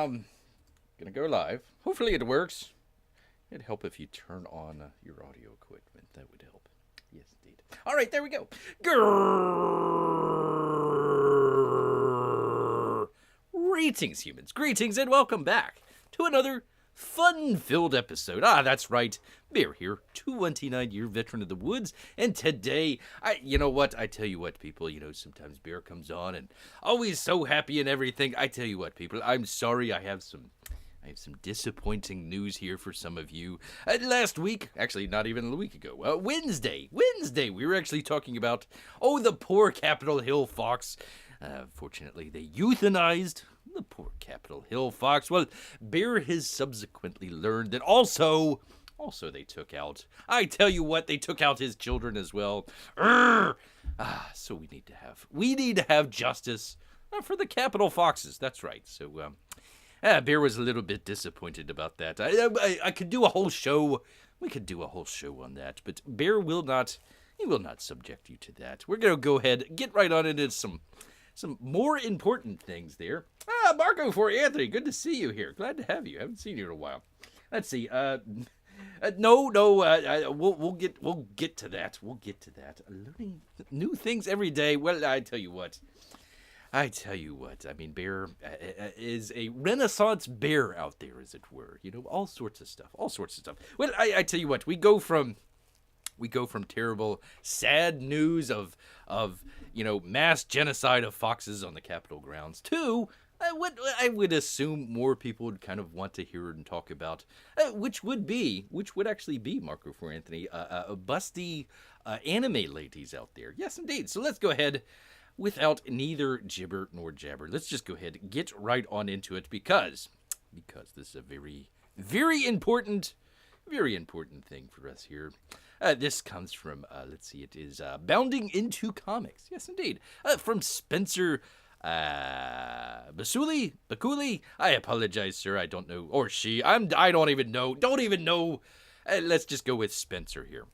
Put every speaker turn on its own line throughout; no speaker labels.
Gonna go live. Hopefully it works. It'd help if you turn on your audio equipment. That would help. Yes, indeed. All right, there we go. Grrrrr. Greetings, humans. Greetings, and welcome back to another fun-filled episode. That's right. Bear here, 29-year veteran of the woods, and today, you know what? I tell you what, people, sometimes Bear comes on and always so happy and everything. I tell you what, people, I'm sorry I have some disappointing news here for some of you. Last week, actually not even a week ago, Wednesday, we were actually talking about, the poor Capitol Hill fox. Fortunately, they euthanized the poor Capitol Hill fox. Well, Bear has subsequently learned that also they took out, I tell you what, they took out his children as well. So we need to have justice for the Capitol foxes. That's right. So, Bear was a little bit disappointed about that. I could do a whole show. We could do a whole show on that, but Bear will not. He will not subject you to that. We're gonna go ahead, get right on into some more important things there. Marco for Anthony, good to see you here. Glad to have you. Haven't seen you in a while. Let's see. No. We'll get to that. We'll get to that. Learning new things every day. Well, I tell you what. I mean, Bear is a Renaissance bear out there, as it were. All sorts of stuff. Well, I tell you what. We go from terrible, sad news of mass genocide of foxes on the Capitol grounds to what I would assume more people would kind of want to hear and talk about, which would actually be, Marco for Anthony, busty anime ladies out there. Yes, indeed. So let's go ahead. Without neither gibber nor jabber, let's just go ahead and get right on into it because this is a very, very important thing for us here. This comes from, it is Bounding Into Comics. Yes, indeed. From Spencer Bakuli. I apologize, sir. I don't know. Or she. I don't even know. Let's just go with Spencer here.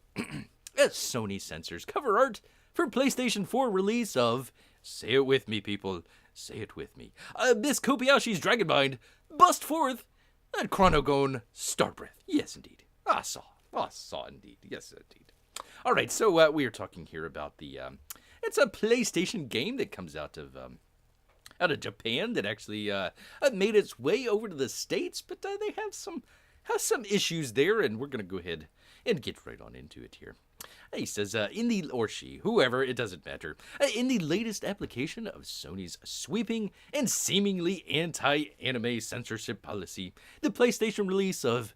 Sony censors cover art for PlayStation 4 release of, say it with me, people, say it with me, Miss Kobayashi's Dragonmind, Bust Forth, and Chronogone Starbreath. Yes, indeed. Saw indeed. Yes, indeed. All right, so we are talking here about the, it's a PlayStation game that comes out of Japan that actually made its way over to the States, but they have some issues there, and we're going to go ahead and get right on into it here. He says, or she, whoever, it doesn't matter. In the latest application of Sony's sweeping and seemingly anti-anime censorship policy, the PlayStation release of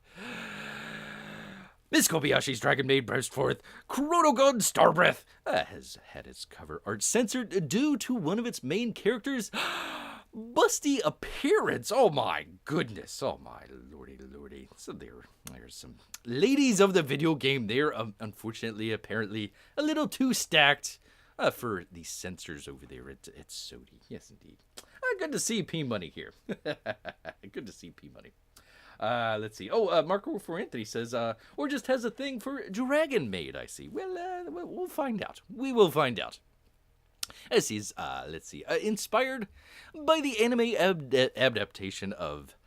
Miss Kobayashi's Dragon Maid Burst Forth, Chronogun Starbreath, has had its cover art censored due to one of its main characters' busty appearance. Oh my goodness. Oh my lordy. So there's some ladies of the video game there. Unfortunately, apparently, a little too stacked for the censors over there at Sony. Yes, indeed. Good to see P Money here. Good to see P Money. Let's see. Marco for Anthony says, or just has a thing for Dragon Maid, I see. Well, we'll find out. We will find out. As he's, inspired by the anime adaptation of,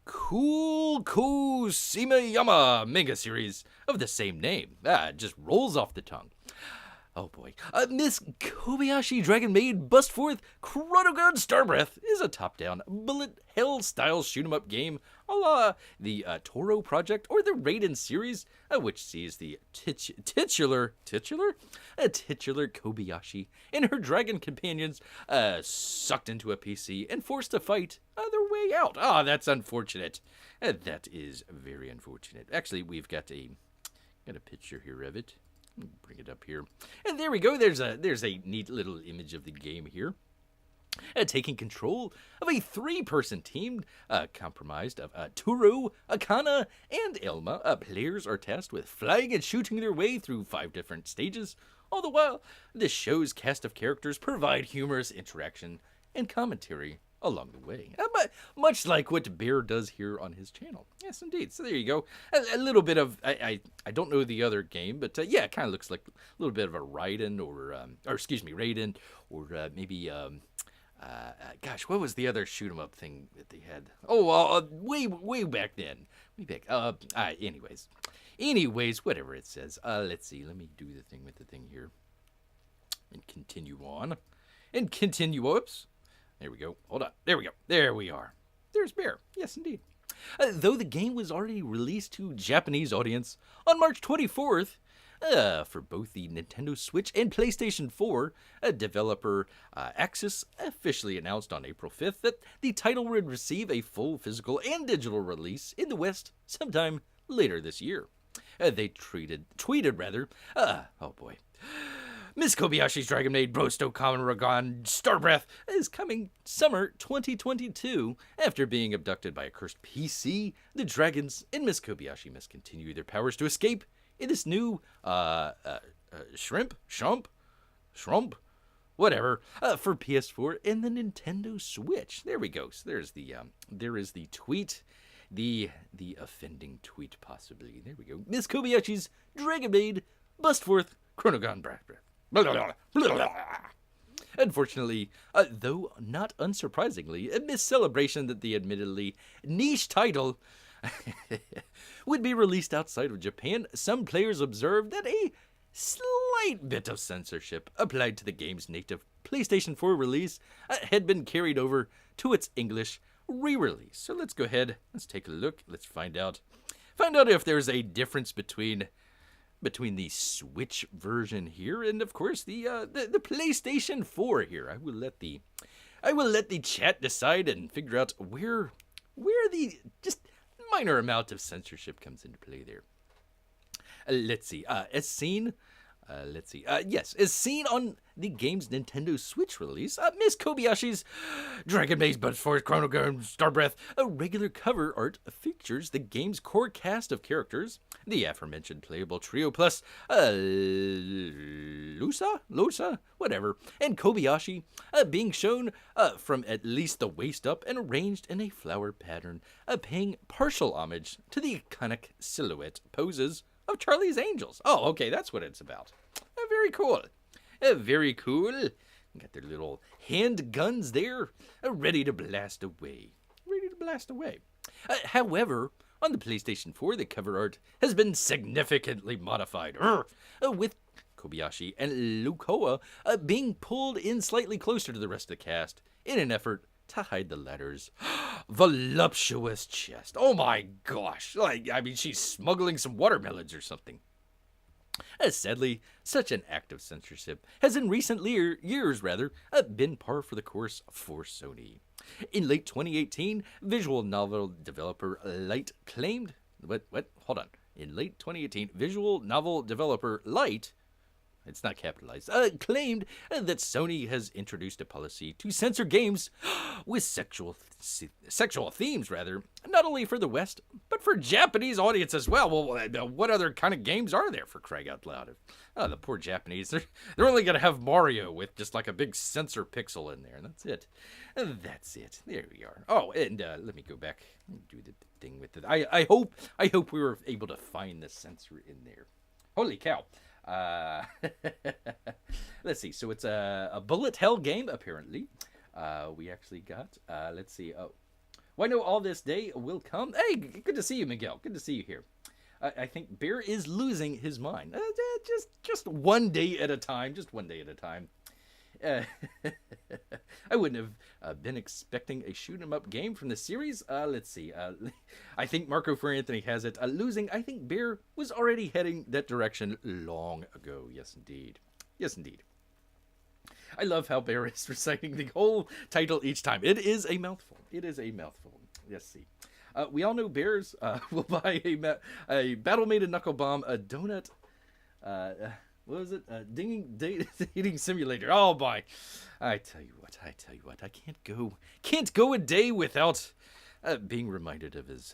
Kusimeyama manga series of the same name. It just rolls off the tongue. Oh boy. Miss Kobayashi Dragon Maid Bust Forth Chronogun Starbreath is a top-down bullet hell-style shoot-'em-up game a la the Toro Project or the Raiden series, which sees the titular Kobayashi and her dragon companions sucked into a PC and forced to fight their way out. That's unfortunate. That is very unfortunate. Actually, we've got a picture here of it. Bring it up here. And there we go. There's a neat little image of the game here. Taking control of a 3-person team comprised of Turo, Akana, and Elma. Players are tasked with flying and shooting their way through 5 different stages. All the while, the show's cast of characters provide humorous interaction and commentary along the way. Much like what Bear does here on his channel. Yes, indeed. So there you go. A little bit of, I don't know the other game, but yeah, it kind of looks like a little bit of a Raiden or maybe Gosh, what was the other shoot 'em up thing that they had? Oh, way back then. Way back. Anyways, whatever it says. Let's see. Let me do the thing with the thing here, and continue on, and continue. Whoops. There we go. Hold on. There we go. There we are. There's Bear. Yes, indeed. Though the game was already released to Japanese audience on March 24th, for both the Nintendo Switch and PlayStation 4, developer Axis officially announced on April 5th that the title would receive a full physical and digital release in the West sometime later this year. They tweeted rather, oh boy. Miss Kobayashi's Dragon Maid Brosto Kamen Ragon Star Breath is coming summer 2022. After being abducted by a cursed PC, the dragons in Miss Kobayashi must continue their powers to escape in this new shrimp, whatever, for PS4 and the Nintendo Switch. There we go. So there is the tweet, the offending tweet possibly. There we go. Miss Kobayashi's Dragon Maid Bust Forth Chronogon Breath. Unfortunately, though not unsurprisingly, amidst celebration that the admittedly niche title would be released outside of Japan, some players observed that a slight bit of censorship applied to the game's native PlayStation 4 release had been carried over to its English re-release. So let's go ahead, let's take a look, let's find out if there's a difference between the Switch version here and of course the PlayStation 4 here. I will let the chat decide and figure out where the just minor amount of censorship comes into play there. Let's see. As seen on the game's Nintendo Switch release, Miss Kobayashi's Dragon Maid Bust Forth Chronogon Star Breath, a regular cover art features the game's core cast of characters, the aforementioned playable trio plus Lusa, whatever, and Kobayashi being shown from at least the waist up and arranged in a flower pattern, paying partial homage to the iconic silhouette poses of Charlie's Angels. Oh, okay, that's what it's about. Very cool. Very cool. Got their little handguns there, ready to blast away. However, on the PlayStation 4, the cover art has been significantly modified, with Kobayashi and Lukoa being pulled in slightly closer to the rest of the cast in an effort to hide the latter's voluptuous chest. Oh my gosh. She's smuggling some watermelons or something. Sadly, such an act of censorship has in recent years been par for the course for Sony. In late 2018, visual novel developer Light claimed... Hold on. In late 2018, visual novel developer Light... It's not capitalized. Claimed that Sony has introduced a policy to censor games with sexual themes, not only for the West, but for Japanese audience as well. Well, what other kind of games are there, for crying out loud? The poor Japanese, they're only going to have Mario with just like a big censor pixel in there, and that's it. There we are. Oh, and let me go back and do the thing with it. I hope we were able to find the censor in there. Holy cow. Let's see. So it's a bullet hell game, apparently. We actually got, let's see. Why no all this day will come. Hey, good to see you, Miguel. Good to see you here. I think Bear is losing his mind. Just one day at a time. Just one day at a time. I wouldn't have been expecting a shoot 'em up game from the series. Let's see. I think Marco for Anthony has it. Losing. I think Bear was already heading that direction long ago. Yes, indeed. I love how Bear is reciting the whole title each time. It is a mouthful. Let's see. We all know Bears will buy a Battle Maiden Knuckle Bomb, a donut. What was it? Dating simulator. Oh boy! I tell you what. I can't go a day without being reminded of his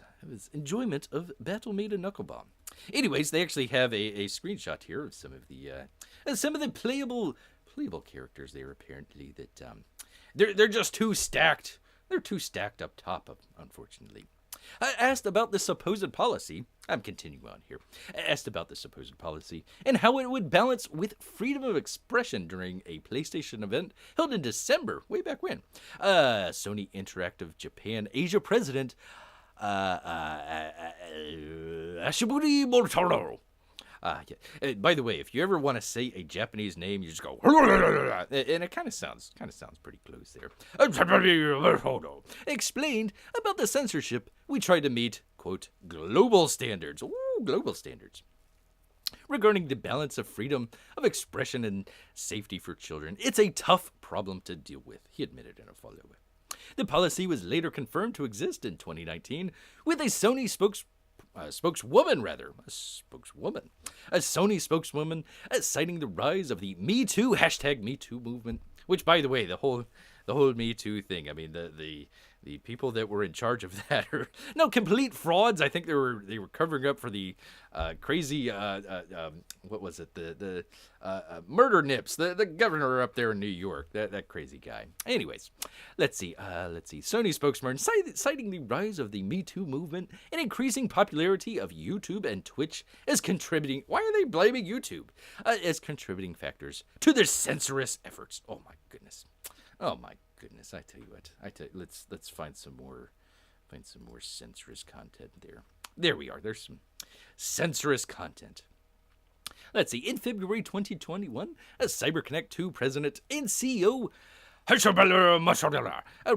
enjoyment of Battle Maiden Knuckle Bomb. Anyways, they actually have a screenshot here of some of the playable characters there. Apparently, that they're just too stacked. They're too stacked up top, unfortunately. Asked about the supposed policy, I'm continuing on here. Asked about the supposed policy and how it would balance with freedom of expression during a PlayStation event held in December, way back when. Sony Interactive Japan Asia president Ashiburi Mortaro. Yeah. By the way, if you ever want to say a Japanese name, you just go, and it kind of sounds pretty close there. Explained about the censorship we tried to meet, quote, global standards. Ooh, global standards. Regarding the balance of freedom of expression and safety for children, it's a tough problem to deal with, he admitted in a follow-up. The policy was later confirmed to exist in 2019 with a Sony spokeswoman, a Sony spokeswoman, citing the rise of the Me Too #MeToo movement. Which, by the way, the whole Me Too thing. I mean, the people that were in charge of that are complete frauds. I think they were covering up for the crazy what was it, the murder nips, the governor up there in New York, that crazy guy. Anyways, let's see. Sony spokesman citing the rise of the Me Too movement and increasing popularity of YouTube and Twitch as contributing. Why are they blaming YouTube as contributing factors to their censorious efforts? Oh my goodness. I tell you what. Let's find some more censorious content there. There we are. There's some censorious content. Let's see. In February 2021, a CyberConnect 2 president and CEO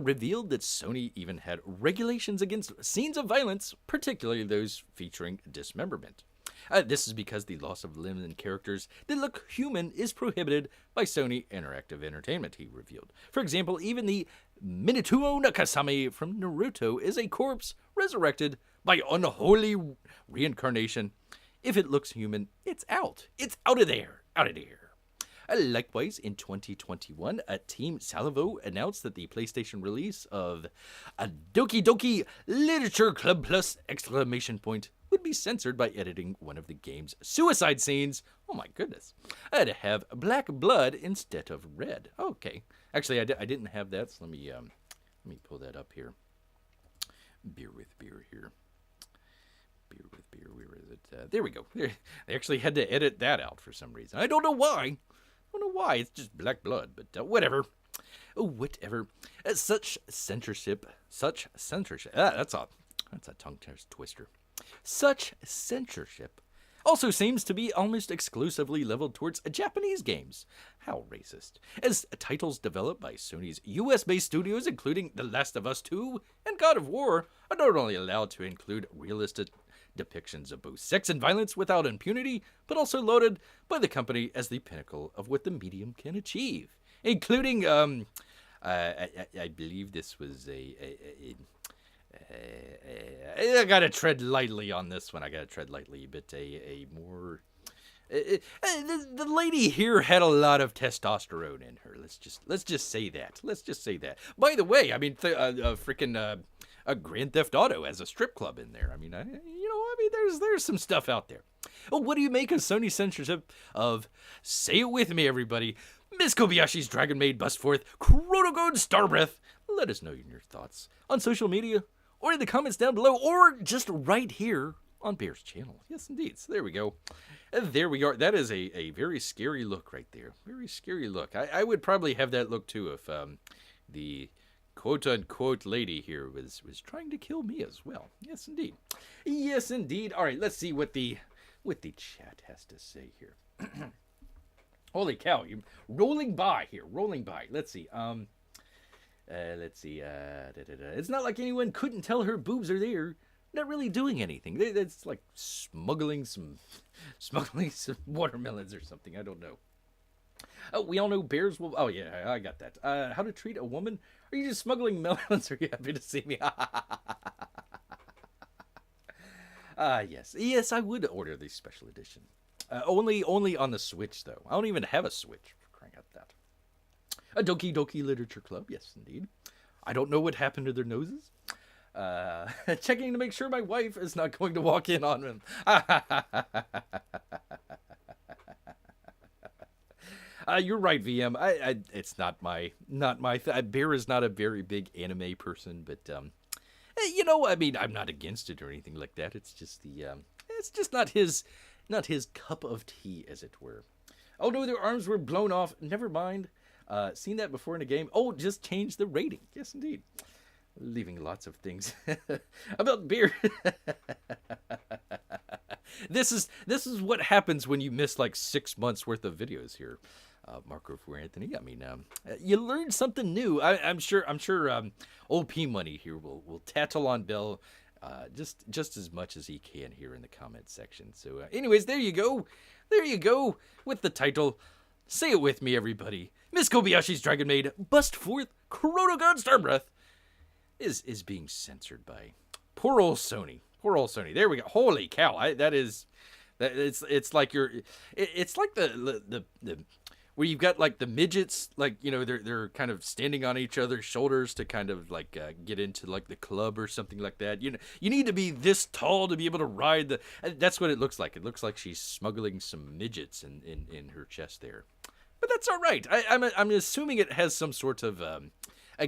revealed that Sony even had regulations against scenes of violence, particularly those featuring dismemberment. This is because the loss of limbs and characters that look human is prohibited by Sony Interactive Entertainment, he revealed. For example, even the Minato Nakasami from Naruto is a corpse resurrected by unholy reincarnation. If it looks human, it's out. It's out of there. Likewise, in 2021, Team Salvo announced that the PlayStation release of a Doki Doki Literature Club Plus ! Would be censored by editing one of the game's suicide scenes. Oh my goodness. To have black blood instead of red. Okay. Actually, I didn't have that, so let me pull that up here. Beer with beer here. Beer with beer, where is it? There we go. They actually had to edit that out for some reason. I don't know why. It's just black blood, but whatever. Whatever. Such censorship. That's a tongue twister. Such censorship also seems to be almost exclusively leveled towards Japanese games. How racist. As titles developed by Sony's US-based studios, including The Last of Us 2 and God of War, are not only allowed to include realistic depictions of both sex and violence without impunity, but also lauded by the company as the pinnacle of what the medium can achieve. Including, I believe this was I gotta tread lightly on this one. But a more... the lady here had a lot of testosterone in her. Let's just say that. By the way, I mean, a Grand Theft Auto has a strip club in there. I mean, there's some stuff out there. Oh, what do you make of Sony's censorship of, say it with me, everybody, Miss Kobayashi's Dragon Maid bust forth Chronogone Starbreath? Let us know your thoughts on social media, or in the comments down below, or just right here on Bear's channel. Yes, indeed. So there we go. There we are. That is a very scary look right there. Very scary look. I would probably have that look too if the quote-unquote lady here was trying to kill me as well. Yes, indeed. Yes, indeed. All right, let's see what the chat has to say here. Holy cow, you're rolling by here. Let's see. It's not like anyone couldn't tell her boobs are there. Not really doing anything. It's like smuggling some watermelons or something. I don't know. Oh, we all know bears will... Oh, yeah, I got that. How to treat a woman? Are you just smuggling melons? Are you happy to see me? Yes. Yes, I would order the special edition. Only on the Switch, though. I don't even have a Switch, for crying out loud. A Doki Doki Literature Club, yes, indeed. I don't know what happened to their noses. Checking to make sure my wife is not going to walk in on them. You're right, VM. It's not my Bear is not a very big anime person, but I mean, I'm not against it or anything like that. It's just the it's just not his cup of tea, as it were. Oh no, their arms were blown off. Never mind. Seen that before in a game. Oh, just changed the rating. Yes, indeed. Leaving lots of things about beer. This is what happens when you miss like 6 months worth of videos here, Marco for Anthony. I mean, you learned something new. I'm sure. OP Money here will tattle on Bill just as much as he can here in the comments section. So, anyways, there you go. There you go with the title. Say it with me, everybody. Miss Kobayashi's Dragon Maid, Bust Forth, Chronogon Starbreath is being censored by poor old Sony. Poor old Sony. There we go. Holy cow! It's like it's like the where you've got like the midgets, like, you know, they're kind of standing on each other's shoulders to kind of like get into like the club or something like that. You know, you need to be this tall to be able to ride the. That's what it looks like. It looks like she's smuggling some midgets in her chest there, but that's all right. I'm assuming it has some sort of a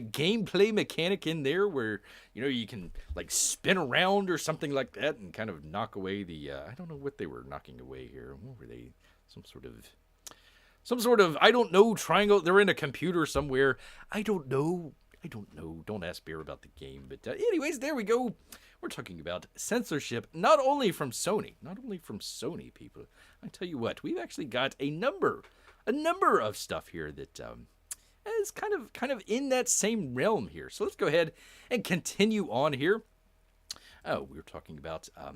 gameplay mechanic in there where, you know, you can like spin around or something like that and kind of knock away the I don't know what they were knocking away here. What were they? Some sort of I don't know, triangle. They're in a computer somewhere. I don't know. Don't ask Bear about the game. But anyways, there we go. We're talking about censorship, not only from Sony, people. I tell you what, we've actually got a number of stuff here that is kind of in that same realm here. So let's go ahead and continue on here. Oh, we were talking about a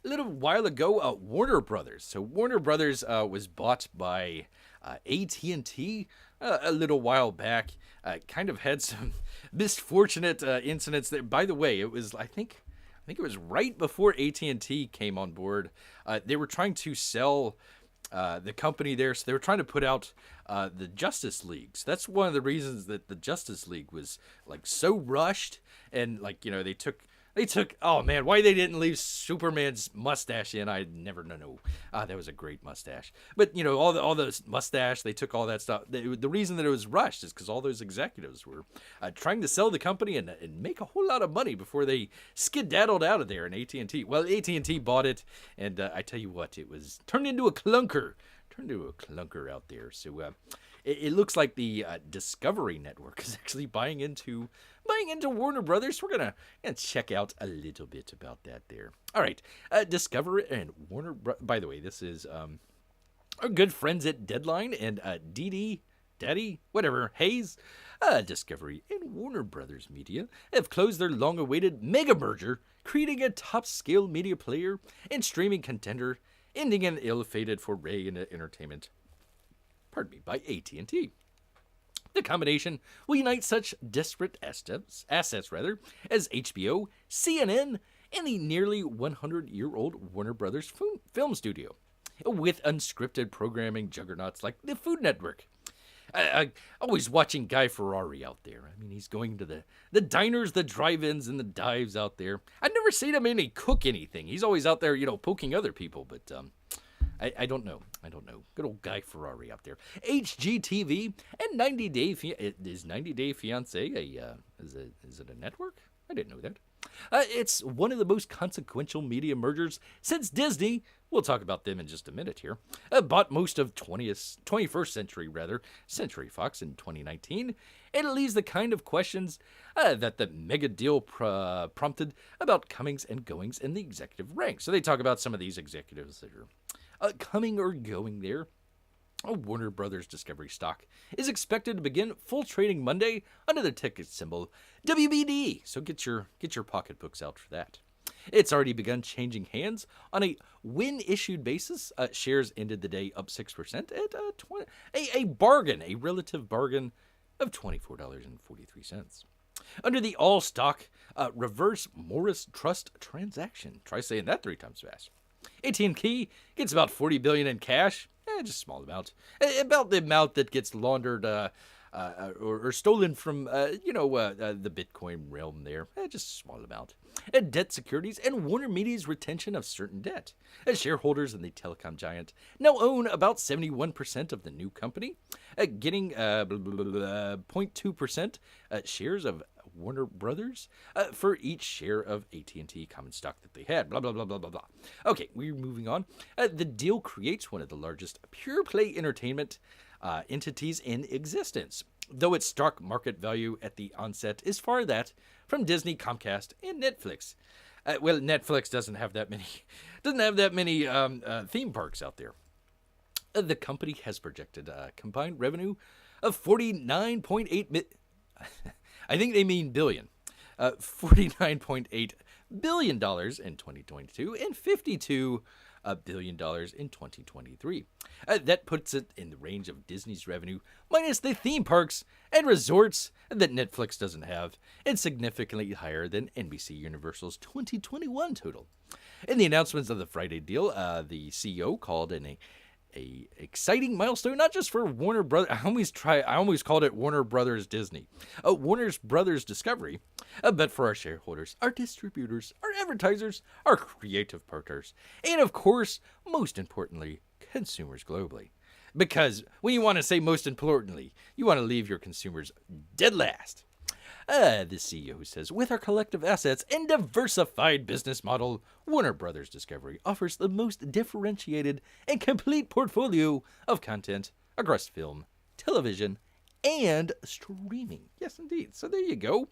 little while ago, Warner Brothers. So Warner Brothers was bought by AT&T a little while back. Kind of had some misfortunate incidents there. By the way, it was I think it was right before AT&T came on board. They were trying to sell the company there, so they were trying to put out the Justice League. So that's one of the reasons that the Justice League was like so rushed, and like, you know, they took oh man, why they didn't leave Superman's mustache in, I never know. That was a great mustache. But you know, all those mustache, they took all that stuff. The reason that it was rushed is because all those executives were trying to sell the company and make a whole lot of money before they skedaddled out of there. And AT&T, well, AT&T bought it, and I tell you what, it was turned into a clunker out there. So it looks like the Discovery Network is actually buying into Warner Brothers. We're gonna check out a little bit about that there. All right, Discovery and Warner. By the way, this is our good friends at Deadline and Daddy, whatever, Hayes. Discovery and Warner Brothers Media have closed their long-awaited mega merger, creating a top-scale media player and streaming contender, ending an ill-fated foray into entertainment. By AT&T. The combination will unite such disparate assets as HBO, CNN, and the nearly 100-year-old Warner Brothers film studio, with unscripted programming juggernauts like the Food Network. Always watching Guy Ferrari out there. I mean, he's going to the diners, the drive-ins, and the dives out there. I've never seen him cook anything. He's always out there, you know, poking other people, but I don't know. Good old Guy Ferrari out there. HGTV and 90 Day is 90 Day Fiance is it a network? I didn't know that. It's one of the most consequential media mergers since Disney. We'll talk about them in just a minute here. Bought most of 21st Century Fox in 2019, and it leaves the kind of questions that the mega deal prompted about comings and goings in the executive ranks. So they talk about some of these executives that are coming or going there. Warner Brothers Discovery stock is expected to begin full trading Monday under the ticket symbol WBD. So get your pocketbooks out for that. It's already begun changing hands on a when-issued basis. Shares ended the day up 6% at a bargain, a relative bargain of $24.43. Under the all-stock reverse Morris Trust transaction. Try saying that 3 times fast. AT&T gets about $40 billion in cash, just a small amount, about the amount that gets laundered or stolen from the Bitcoin realm there, just a small amount. Debt securities and Warner Media's retention of certain debt. Shareholders in the telecom giant now own about 71% of the new company, getting 0.2% shares of Warner Brothers for each share of AT&T common stock that they had. Blah, blah, blah, blah, blah, blah. Okay, we're moving on. The deal creates one of the largest pure-play entertainment entities in existence, though its stock market value at the onset is far that from Disney, Comcast, and Netflix. Well, Netflix doesn't have that many theme parks out there. The company has projected combined revenue of 49.8 I think they mean billion. $49.8 billion in 2022 and $52 billion in 2023. That puts it in the range of Disney's revenue minus the theme parks and resorts that Netflix doesn't have, and significantly higher than NBC Universal's 2021 total. In the announcements of the Friday deal, the CEO called in a exciting milestone, not just for Warner Brothers. I always called it Warner Brothers Disney, Warner Brothers Discovery, but for our shareholders, our distributors, our advertisers, our creative partners, and of course, most importantly, consumers globally. Because when you want to say most importantly, you want to leave your consumers dead last. The CEO says, with our collective assets and diversified business model, Warner Brothers Discovery offers the most differentiated and complete portfolio of content across film, television, and streaming. Yes, indeed. So there you go.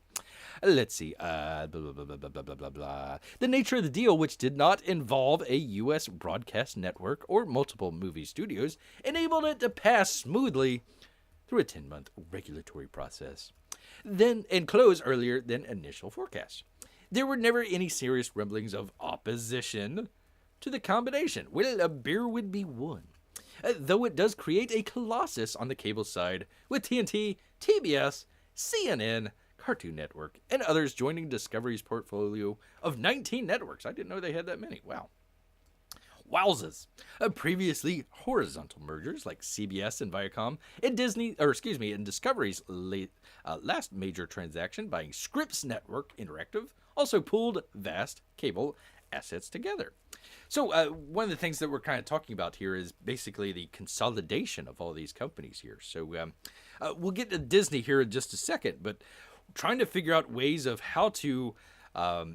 Let's see. Blah, blah, blah, blah, blah, blah, blah, blah. The nature of the deal, which did not involve a U.S. broadcast network or multiple movie studios, enabled it to pass smoothly through a 10-month regulatory process. Then and close earlier than initial forecasts. There were never any serious rumblings of opposition to the combination. Well, a beer would be one. Though it does create a colossus on the cable side, with TNT, TBS, CNN, Cartoon Network, and others joining Discovery's portfolio of 19 networks. I didn't know they had that many. Wow. Wowzers. Previously horizontal mergers like CBS and Viacom, and Discovery's last major transaction buying Scripps Network Interactive also pulled vast cable assets together. So one of the things that we're kind of talking about here is basically the consolidation of all these companies here. So we'll get to Disney here in just a second, but trying to figure out ways of how to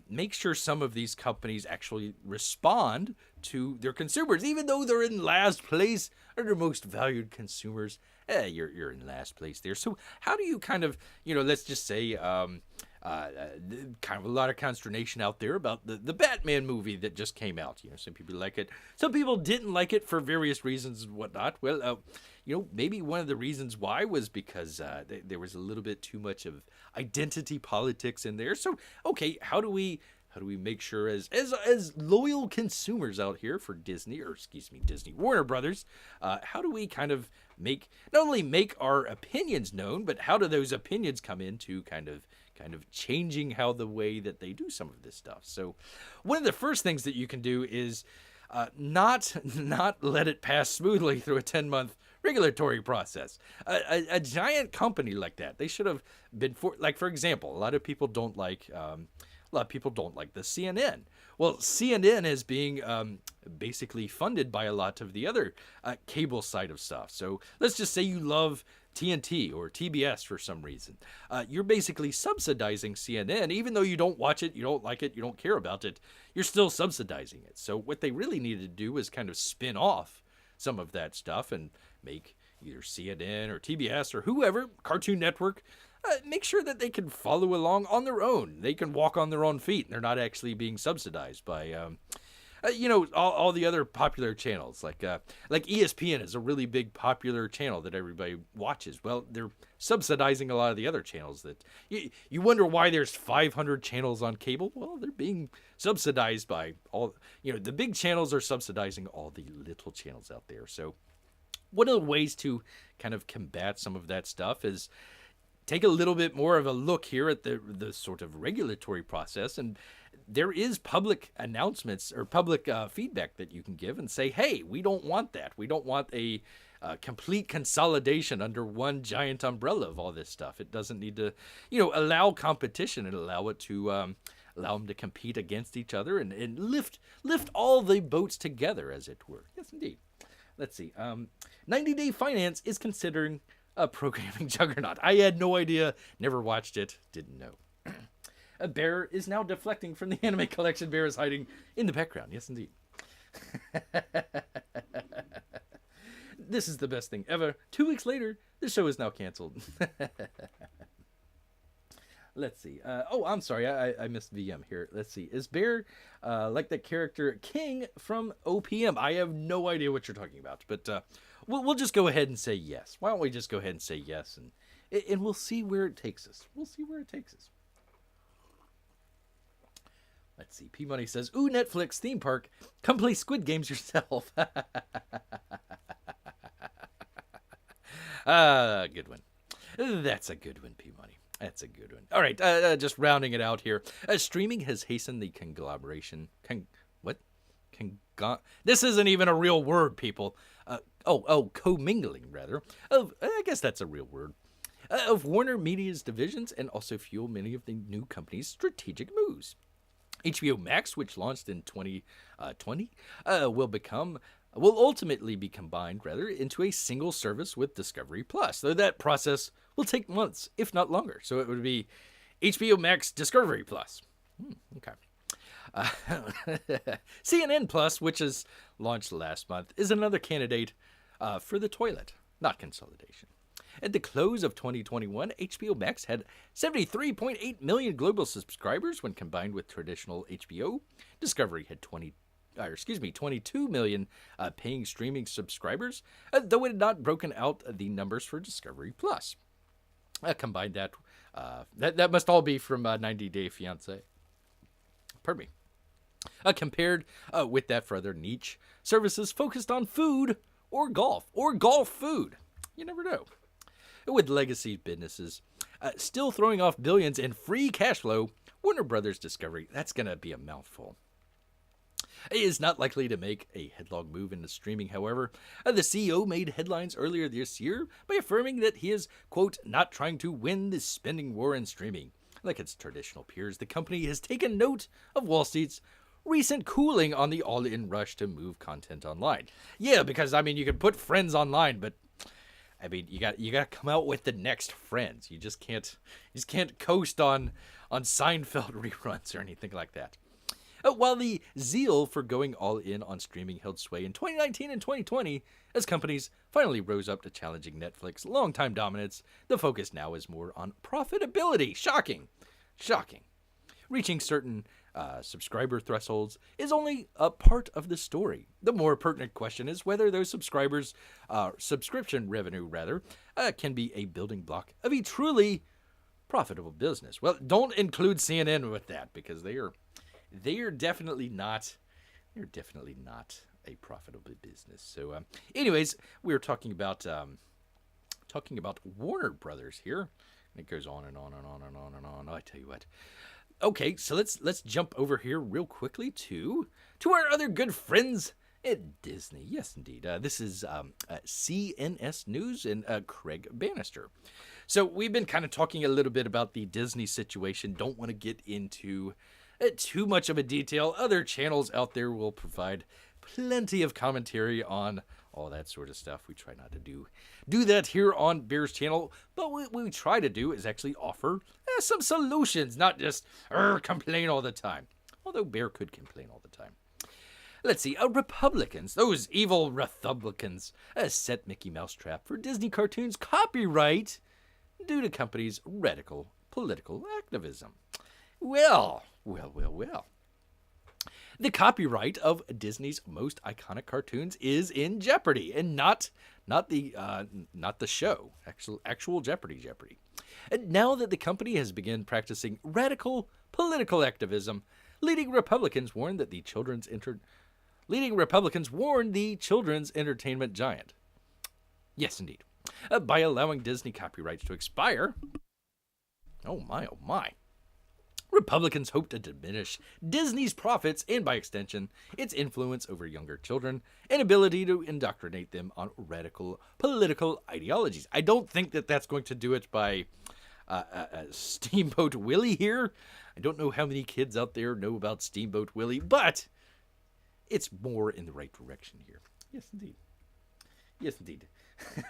make sure some of these companies actually respond to their consumers, even though they're in last place or their most valued consumers. You're in last place there. So how do you kind of, let's just say, kind of a lot of consternation out there about the Batman movie that just came out. Some people like it, some people didn't like it for various reasons and whatnot. Well, maybe one of the reasons why was because there was a little bit too much of identity politics in there. So, okay, how do we make sure as loyal consumers out here for Disney Warner Brothers, how do we kind of not only make our opinions known, but how do those opinions come into kind of changing how the way that they do some of this stuff? So one of the first things that you can do is not let it pass smoothly through a 10-month regulatory process. A giant company like that, they should have been for example, a lot of people don't like the CNN. Well, CNN is being basically funded by a lot of the other cable side of stuff. So let's just say you love TNT or TBS for some reason. You're basically subsidizing CNN, even though you don't watch it, you don't like it, you don't care about it, you're still subsidizing it. So what they really needed to do is kind of spin off some of that stuff and make either CNN or TBS or whoever, Cartoon Network, make sure that they can follow along on their own. They can walk on their own feet, and they're not actually being subsidized by, all the other popular channels. Like ESPN is a really big popular channel that everybody watches. Well, they're subsidizing a lot of the other channels that you wonder why there's 500 channels on cable. Well, they're being subsidized by all. The big channels are subsidizing all the little channels out there. So one of the ways to kind of combat some of that stuff is take a little bit more of a look here at the sort of regulatory process, and there is public announcements or public feedback that you can give and say, hey, we don't want that. We don't want a complete consolidation under one giant umbrella of all this stuff. It doesn't need to, allow competition and allow it to allow them to compete against each other and lift all the boats together, as it were. Yes, indeed. Let's see. 90 Day Finance is considering a programming juggernaut. I had no idea, never watched it, didn't know. A bear is now deflecting from the anime collection. Bear is hiding in the background. Yes, indeed. This is the best thing ever. 2 weeks later, the show is now canceled. Let's see. Oh, I'm sorry. I missed VM here. Let's see. Is Bear like that character King from OPM? I have no idea what you're talking about, but we'll just go ahead and say yes. Why don't we just go ahead and say yes, and we'll see where it takes us. We'll see where it takes us. Let's see. P Money says, "Ooh, Netflix theme park. Come play Squid Games yourself." Good one. That's a good one, P Money. That's a good one. All right, just rounding it out here. Streaming has hastened the conglomeration. This isn't even a real word, people. Commingling, rather. I guess that's a real word. Of Warner Media's divisions, and also fuel many of the new company's strategic moves. HBO Max, which launched in 2020, will ultimately be combined, into a single service with Discovery Plus. Though that process will take months, if not longer. So it would be HBO Max Discovery Plus. Okay. CNN Plus, which is launched last month, is another candidate for the toilet, not consolidation. At the close of 2021, HBO Max had 73.8 million global subscribers when combined with traditional HBO. Discovery had 22 million paying streaming subscribers, though it had not broken out the numbers for Discovery Plus. Combine that, that must all be from 90 Day Fiancé. Pardon me. Compared with that for other niche services focused on food or golf food. You never know. With legacy businesses still throwing off billions in free cash flow, Warner Brothers Discovery, that's going to be a mouthful. It is not likely to make a headlong move into streaming, however. The CEO made headlines earlier this year by affirming that he is, quote, not trying to win the spending war in streaming. Like its traditional peers, the company has taken note of Wall Street's recent cooling on the all-in rush to move content online. Yeah, because, you can put Friends online, but you got to come out with the next Friends. You just can't coast on Seinfeld reruns or anything like that. While the zeal for going all in on streaming held sway in 2019 and 2020, as companies finally rose up to challenging Netflix's longtime dominance, the focus now is more on profitability. Shocking. Reaching certain subscriber thresholds is only a part of the story. The more pertinent question is whether those subscription revenue, can be a building block of a truly profitable business. Well, don't include CNN with that, because they are definitely not a profitable business. So, anyways, we were talking about Warner Brothers here, and it goes on and on and on and on and on. I tell you what. Okay, so let's jump over here real quickly to our other good friends at Disney. Yes, indeed. This is CNS News and Craig Bannister. So we've been kind of talking a little bit about the Disney situation. Don't want to get into too much of a detail. Other channels out there will provide plenty of commentary on all that sort of stuff. We try not to do that here on Bear's channel, but what we try to do is actually offer some solutions, not just complain all the time. Although Bear could complain all the time. Let's see, Republicans, those evil Republicans, set Mickey Mouse trap for Disney cartoons copyright due to company's radical political activism. Well. The copyright of Disney's most iconic cartoons is in jeopardy, and not the show, actual Jeopardy. And now that the company has begun practicing radical political activism, leading Republicans warn the children's entertainment giant. Yes, indeed. By allowing Disney copyrights to expire. Oh my. Republicans hope to diminish Disney's profits and, by extension, its influence over younger children and ability to indoctrinate them on radical political ideologies. I don't think that that's going to do it by Steamboat Willie here. I don't know how many kids out there know about Steamboat Willie, but it's more in the right direction here. Yes, indeed.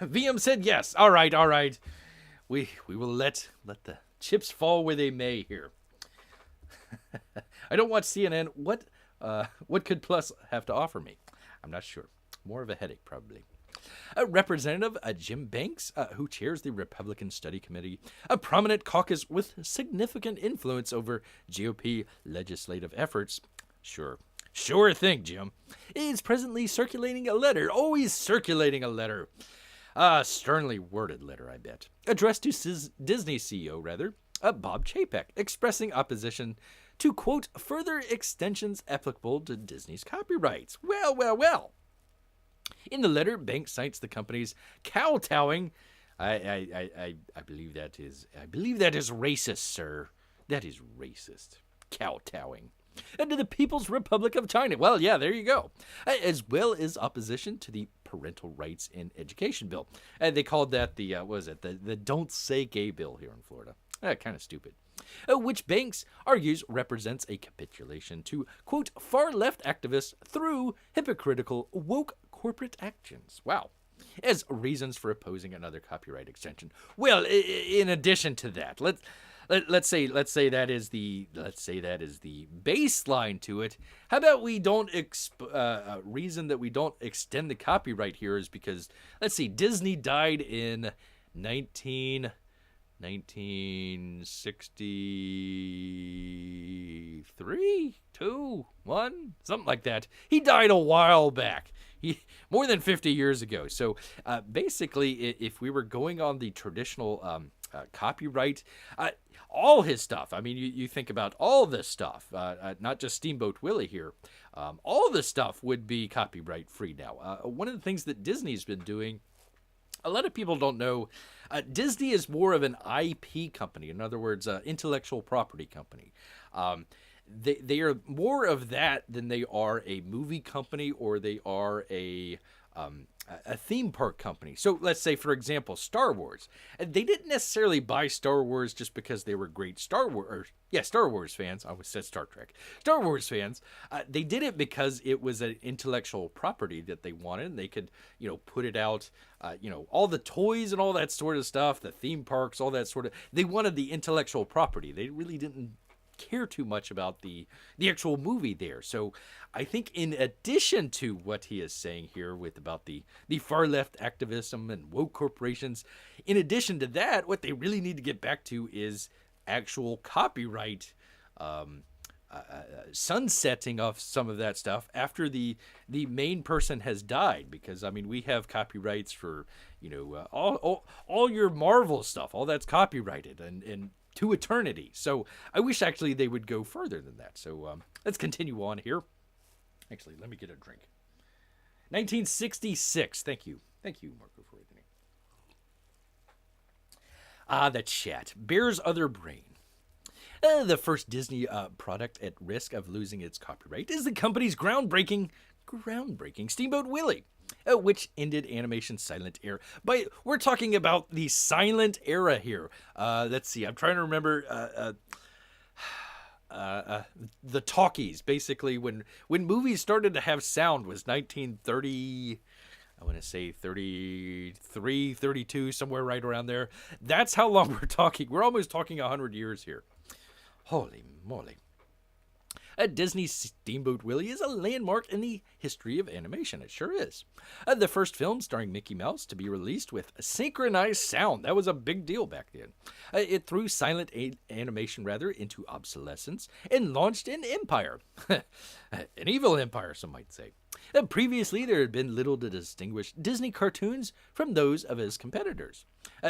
VM said yes. All right. We will let the chips fall where they may here. I don't watch CNN. What could Plus have to offer me? I'm not sure. More of a headache, probably. Representative Jim Banks, who chairs the Republican Study Committee, a prominent caucus with significant influence over GOP legislative efforts. Sure thing, Jim. Is presently circulating a letter, always circulating a letter. Sternly worded letter, I bet. Addressed to Disney CEO, Bob Chapek, expressing opposition to, quote, further extensions applicable to Disney's copyrights. Well. In the letter, Banks cites the company's kowtowing. I believe that is racist, sir. That is racist. Kowtowing. And to the People's Republic of China. Well, yeah, there you go. As well as opposition to the Parental Rights in Education bill. They called that the Don't Say Gay bill here in Florida. Kind of stupid. Which Banks argues represents a capitulation to, quote, far-left activists through hypocritical woke corporate actions. Wow. As reasons for opposing another copyright extension. Well, in addition to that, let's say that is the baseline to it. How about we don't reason that we don't extend the copyright here is because, let's see, Disney died in 1963, 2, 1, something like that. He died a while back. More than 50 years ago. So basically, if we were going on the traditional copyright, all his stuff, I mean, you think about all this stuff, not just Steamboat Willie here, all this stuff would be copyright free now. One of the things that Disney's been doing, a lot of people don't know, Disney is more of an IP company. In other words, intellectual property company. They are more of that than they are a movie company or they are a theme park company. So let's say, for example, Star Wars. They didn't necessarily buy Star Wars just because they were great Star Wars fans. I always said Star Trek. Star Wars fans. They did it because it was an intellectual property that they wanted, and they could, put it out. All the toys and all that sort of stuff, the theme parks, all that sort of. They wanted the intellectual property. They really didn't care too much about the actual movie there. So I think in addition to what he is saying here about the far left activism and woke corporations, in addition to that, what they really need to get back to is actual copyright sunsetting of some of that stuff after the main person has died. Because I mean, we have copyrights for all your Marvel stuff, all that's copyrighted and to eternity. So I wish actually they would go further than that. So let's continue on here. Actually, let me get a drink. 1966. Thank you, Marco, for everything. The chat. Bear's Other Brain. The first Disney product at risk of losing its copyright is the company's groundbreaking Steamboat Willie, which ended animation's silent era. But we're talking about the silent era here. Let's see. I'm trying to remember the talkies. Basically, when movies started to have sound was 1930. I want to say 33, 32, somewhere right around there. That's how long we're talking. We're almost talking 100 years here. Holy moly. Disney's Steamboat Willie is a landmark in the history of animation. It sure is. The first film starring Mickey Mouse to be released with synchronized sound. That was a big deal back then. It threw silent animation into obsolescence and launched an empire. An evil empire, some might say. Previously, there had been little to distinguish Disney cartoons from those of his competitors.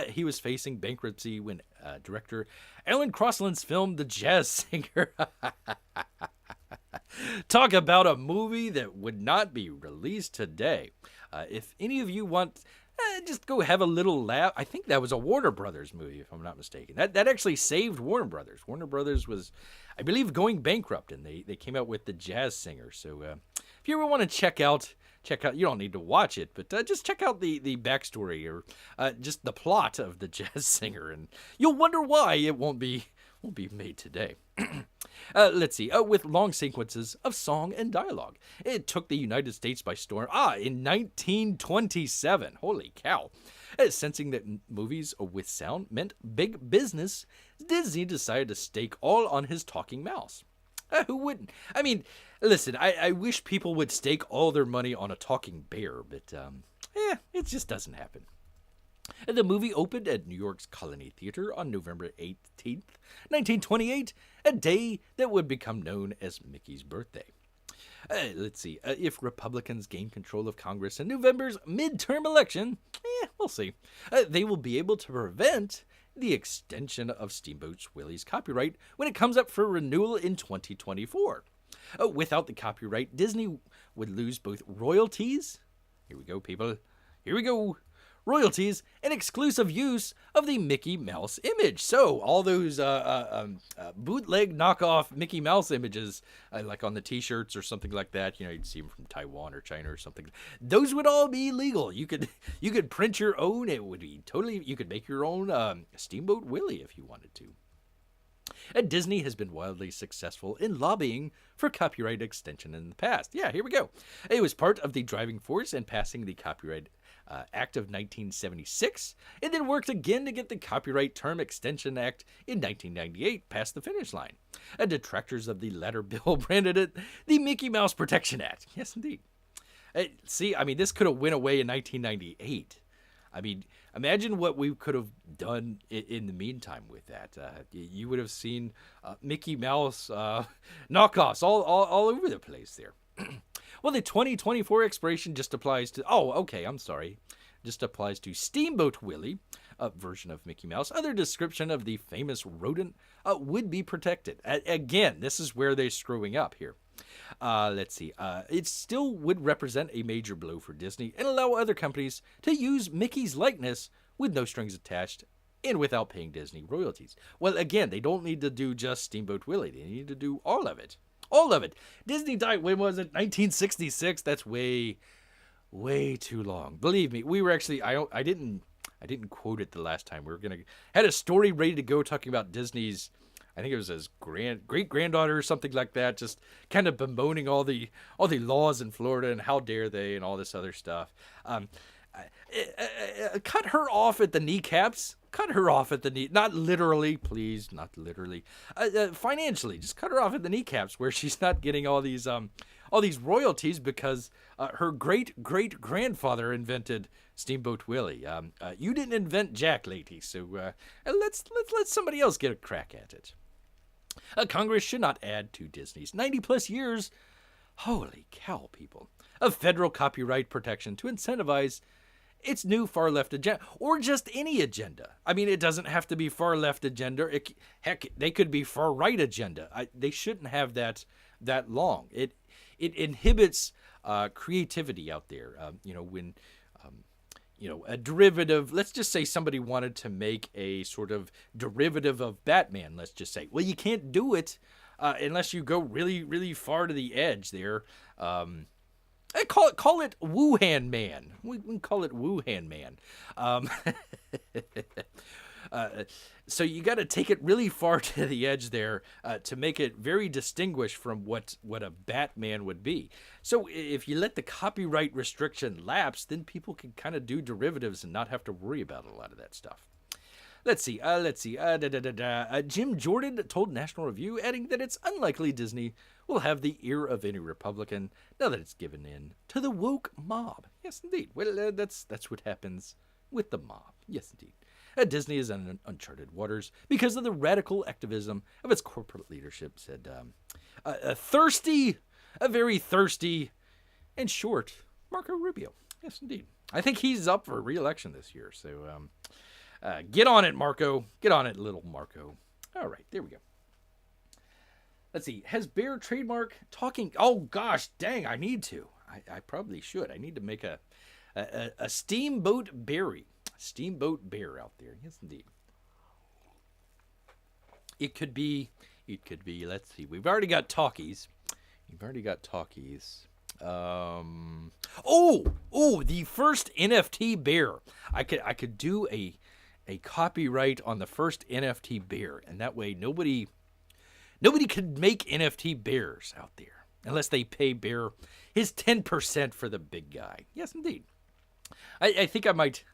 He was facing bankruptcy when director Alan Crosland's film The Jazz Singer. Talk about a movie that would not be released today. If any of you want, just go have a little laugh. I think that was a Warner Brothers movie, if I'm not mistaken. That actually saved Warner Brothers. Warner Brothers was, I believe, going bankrupt, and they came out with The Jazz Singer. So if you ever want to check out, you don't need to watch it, but just check out the backstory or just the plot of The Jazz Singer, and you'll wonder why it won't be made today. Let's see. With long sequences of song and dialogue. It took the United States by storm. In 1927. Holy cow. Sensing that movies with sound meant big business, Disney decided to stake all on his talking mouse. Who wouldn't? I mean, listen, I wish people would stake all their money on a talking bear, but it just doesn't happen. The movie opened at New York's Colony Theater on November 18th, 1928, a day that would become known as Mickey's birthday. Let's see. If Republicans gain control of Congress in November's midterm election, we'll see. They will be able to prevent the extension of Steamboat Willie's copyright when it comes up for renewal in 2024. Without the copyright, Disney would lose both royalties. Here we go, people. Here we go. Royalties and exclusive use of the Mickey Mouse image. So all those bootleg knockoff Mickey Mouse images, like on the T-shirts or something like that, you'd see them from Taiwan or China or something. Those would all be legal. You could print your own. It would be totally. You could make your own Steamboat Willie if you wanted to. Disney has been wildly successful in lobbying for copyright extension in the past. Yeah, here we go. It was part of the driving force in passing the Copyright Act of 1976, and then worked again to get the Copyright Term Extension Act in 1998 past the finish line. Detractors of the latter bill branded it the Mickey Mouse Protection Act. Yes, indeed. See, I mean, this could have went away in 1998. I mean, imagine what we could have done in the meantime with that. You would have seen Mickey Mouse knockoffs all over the place there. Well, the 2024 expiration just applies to... Oh, okay, I'm sorry. Just applies to Steamboat Willie, a version of Mickey Mouse. Other description of the famous rodent would be protected. Again, this is where they're screwing up here. Let's see. It still would represent a major blow for Disney and allow other companies to use Mickey's likeness with no strings attached and without paying Disney royalties. Well, again, they don't need to do just Steamboat Willie. They need to do all of it. All of it. Disney died, when was it? 1966? That's way too long. Believe me, we were actually, I didn't quote it the last time. We were had a story ready to go talking about Disney's, I think it was his great-granddaughter or something like that, just kind of bemoaning all the laws in Florida and how dare they and all this other stuff. Cut her off at the kneecaps. Cut her off at the knee. Not literally, please. Not literally. Financially, just cut her off at the kneecaps where she's not getting all these royalties because her great-great-grandfather invented Steamboat Willie. You didn't invent Jack, lady, so let's let somebody else get a crack at it. Congress should not add to Disney's 90-plus years, holy cow, people, of federal copyright protection to incentivize its new far-left agenda, or just any agenda. I mean, it doesn't have to be far-left agenda. Heck, they could be far-right agenda. They shouldn't have that long. It inhibits creativity out there. When a derivative, let's just say somebody wanted to make a sort of derivative of Batman, let's just say. Well, you can't do it unless you go really, really far to the edge there. I call it Wuhan Man. We can call it Wuhan Man. So you got to take it really far to the edge there to make it very distinguished from what a Batman would be. So if you let the copyright restriction lapse, then people can kind of do derivatives and not have to worry about a lot of that stuff. Let's see. Jim Jordan told National Review, adding that it's unlikely Disney will have the ear of any Republican now that it's given in to the woke mob. Yes, indeed. Well, that's what happens with the mob. Yes, indeed. Disney is in uncharted waters because of the radical activism of its corporate leadership, said a very thirsty and short Marco Rubio. Yes, indeed. I think he's up for re-election this year, so get on it, Marco. Get on it, little Marco. All right, there we go. Let's see. Has Bear trademark talking? Oh, gosh, dang, I need to. I probably should. I need to make a Steamboat Berry. Steamboat Bear out there. Yes, indeed. It could be, let's see. We've already got talkies. The first NFT bear. I could do a copyright on the first NFT bear, and that way nobody could make NFT bears out there unless they pay Bear his 10% for the big guy. Yes, indeed. I think I might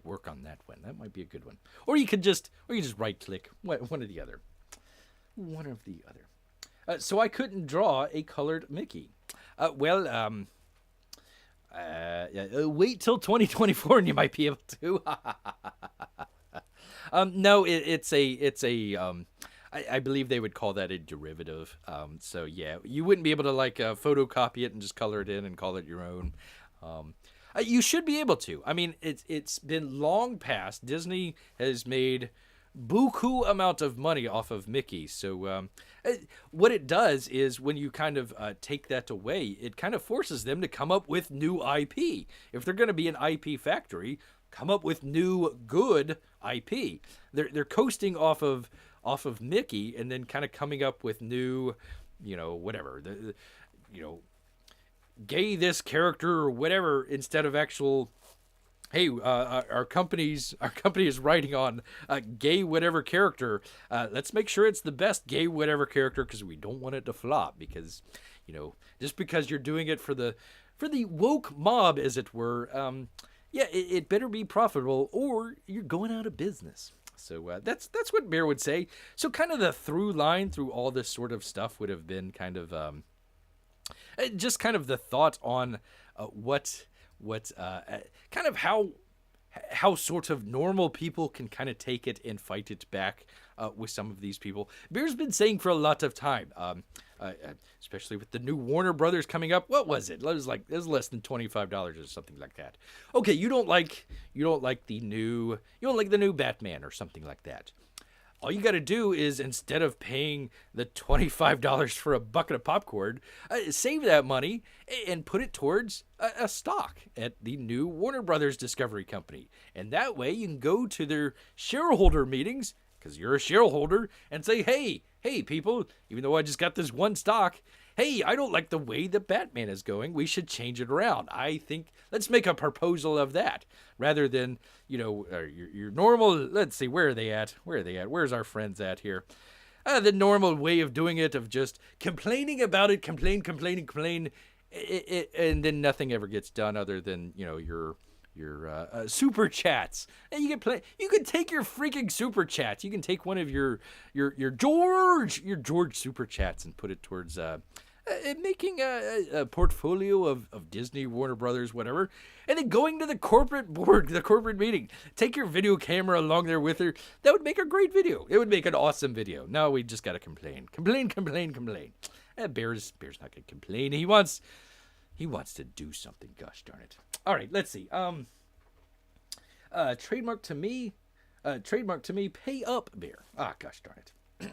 work on that one. That might be a good one. Or you could just right click one or the other. So I couldn't draw a colored Mickey. Well, wait till 2024 and you might be able to. No, I believe they would call that a derivative. So yeah, you wouldn't be able to like photocopy it and just color it in and call it your own. You should be able to. I mean, it's been long past. Disney has made buku amount of money off of Mickey. So what it does is when you kind of take that away, it kind of forces them to come up with new IP. If they're going to be an IP factory, come up with new good IP. They're coasting off of Mickey and then kind of coming up with new, whatever. Gay this character or whatever instead of actual. Hey, our company is writing on gay whatever character. Let's make sure it's the best gay whatever character because we don't want it to flop. Because, just because you're doing it for the woke mob, as it were, it better be profitable or you're going out of business. So that's what Bear would say. So kind of the through line through all this sort of stuff would have been kind of just kind of the thought on what kind of how sort of normal people can kind of take it and fight it back with some of these people. Bear's been saying for a lot of time, especially with the new Warner Brothers coming up. What was it? It was less than $25 or something like that. Okay, you don't like the new Batman or something like that. All you got to do is, instead of paying the $25 for a bucket of popcorn, save that money and put it towards a stock at the new Warner Brothers Discovery Company. And that way you can go to their shareholder meetings, because you're a shareholder, and say, hey, people, even though I just got this one stock, hey, I don't like the way that Batman is going. We should change it around. I think let's make a proposal of that rather than, your normal. Let's see, where are they at? Where's our friends at here? The normal way of doing it, of just complaining about it, complain, and then nothing ever gets done other than, your super chats. And you can take your freaking super chats. You can take one of your George super chats and put it towards making a portfolio of Disney, Warner Brothers, whatever, and then going to the corporate board, the corporate meeting. Take your video camera along there with her. That would make a great video. It would make an awesome video. Now we just gotta complain. Bear's not gonna complain. He wants to do something. Gosh darn it. All right, let's see. Trademark to me, pay up, Bear. Ah, gosh darn it.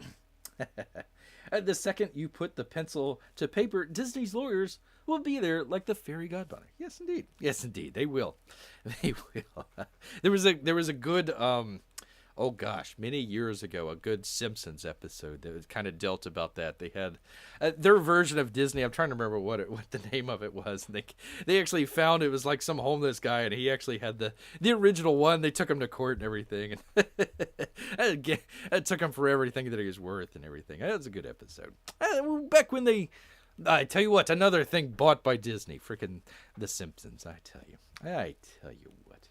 The second you put the pencil to paper, Disney's lawyers will be there like the fairy godmother. Yes, indeed, they will. They will. There was a good many years ago, a good Simpsons episode that was kind of dealt about that. They had their version of Disney. I'm trying to remember what the name of it was. They actually found it was like some homeless guy, and he actually had the original one. They took him to court and everything, and it took him for everything that he was worth and everything. That was a good episode. Back when I tell you what, another thing bought by Disney, freaking The Simpsons. I tell you what.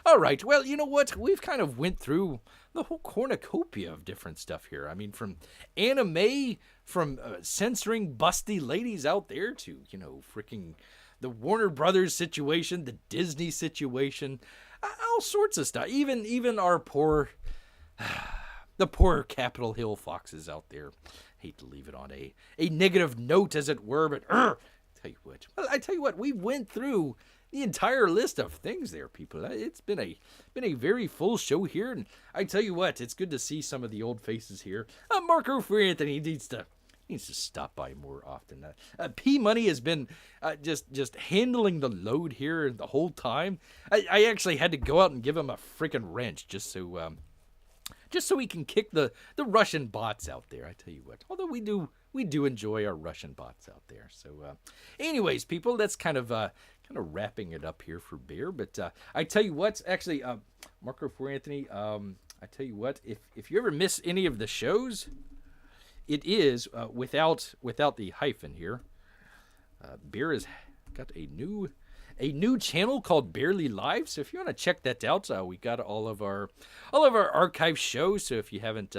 All right, well, you know what? We've kind of went through the whole cornucopia of different stuff here. I mean, from anime, from censoring busty ladies out there to, freaking the Warner Brothers situation, the Disney situation, all sorts of stuff. Even our the poor Capitol Hill foxes out there. Hate to leave it on a negative note, as it were, but I tell you what, we went through the entire list of things there, people. It's been a very full show here, and I tell you what, it's good to see some of the old faces here. Marco Anthony needs to stop by more often. P Money has been just handling the load here the whole time. I actually had to go out and give him a freaking wrench just so we can kick the Russian bots out there. I tell you what, although we do enjoy our Russian bots out there. So anyways, people, that's kind of wrapping it up here for Bear. But I tell you what, actually, Marco Anthony, I tell you what, if you ever miss any of the shows, it is without the hyphen here. Bear has got a new channel called Barely Live. So if you want to check that out, we got all of our archive shows. So if you haven't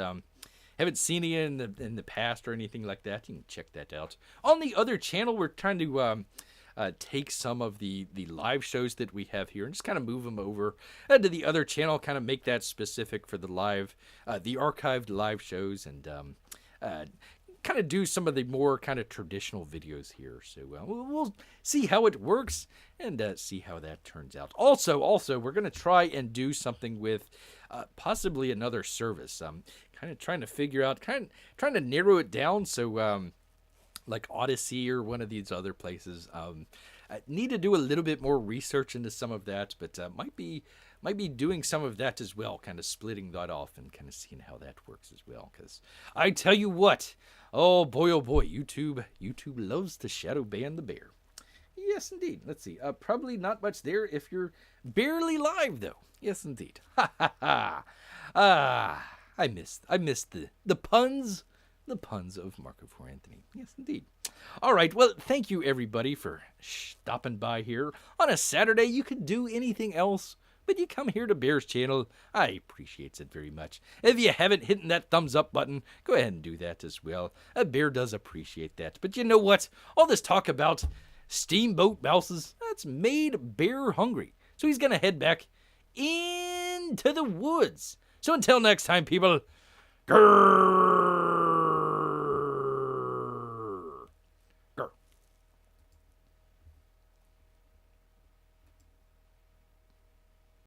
haven't seen it in the past or anything like that, you can check that out. On the other channel, we're trying to take some of the live shows that we have here and just kind of move them over to the other channel, kind of make that specific for the archived live shows, and kind of do some of the more kind of traditional videos here. So we'll see how it works and see how that turns out. Also, we're going to try and do something with possibly another service. Kind of trying to figure out, trying to narrow it down. So like Odyssey or one of these other places. I need to do a little bit more research into some of that, but might be doing some of that as well, kind of splitting that off and kind of seeing how that works as well. Because I tell you what, oh boy, YouTube loves to shadow ban the bear. Yes, indeed. Let's see. Probably not much there if you're barely live, though. Yes, indeed. Ha ha ha. I missed the puns. The puns of Marco for Anthony. Yes, indeed. All right. Well, thank you, everybody, for stopping by here. On a Saturday, you could do anything else, but you come here to Bear's channel. I appreciate it very much. If you haven't hit that thumbs up button, go ahead and do that as well. Bear does appreciate that. But you know what? All this talk about steamboat mouses, that's made Bear hungry. So he's going to head back into the woods. So until next time, people, grrrrr.